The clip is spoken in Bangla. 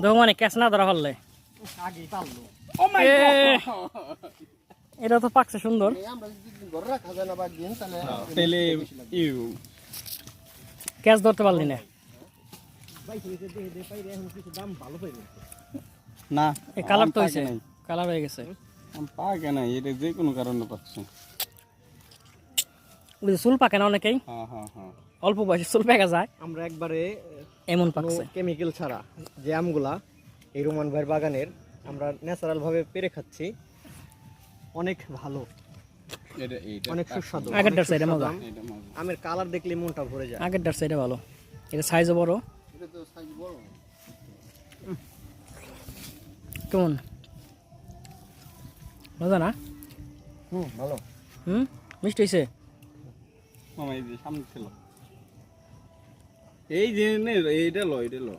দেখো মানে ক্যাচ না ধরা ফেললে আগেই পারলো। এটা তো পাকছে সুন্দর। আমরা যদি ঘরে রাখা যায় না বা দিন তাহলে তাহলে ক্যাচ ধরতে পারলি না। কিছু দাম ভালো পাইবে। না এই কালার তো হয়েছে, কালার হয়ে গেছে। পাকে নাই, এটা যে কোনো কারণে পাচ্ছে। ওই যে চুল পাকে না অনেকেই, হ্যাঁ হ্যাঁ হ্যাঁ, অল্প বয়সে চুল পেকে যায়, আমরা একবারে এমন পাকছে। কেমিক্যাল ছাড়া যে আমগুলা এই রোমান ভাইয়ের বাগানের আমরা ন্যাচারাল ভাবে পেরে খাচ্ছি, অনেক ভালো, এটা এইটা অনেক সুস্বাদু। আগেরটার সাইডে মজা, এটা মজা। আমের কালার দেখলে মনটা ভরে যায়। আগেরটার সাইডে ভালো। এটা সাইজও বড়। এটা তো সাইজ বড়। কেমন মজা না? ভালো। মিষ্টি হয়েছে। মামা এই যে সামনে ছিল, এই যে এইটা লো, এটা লো।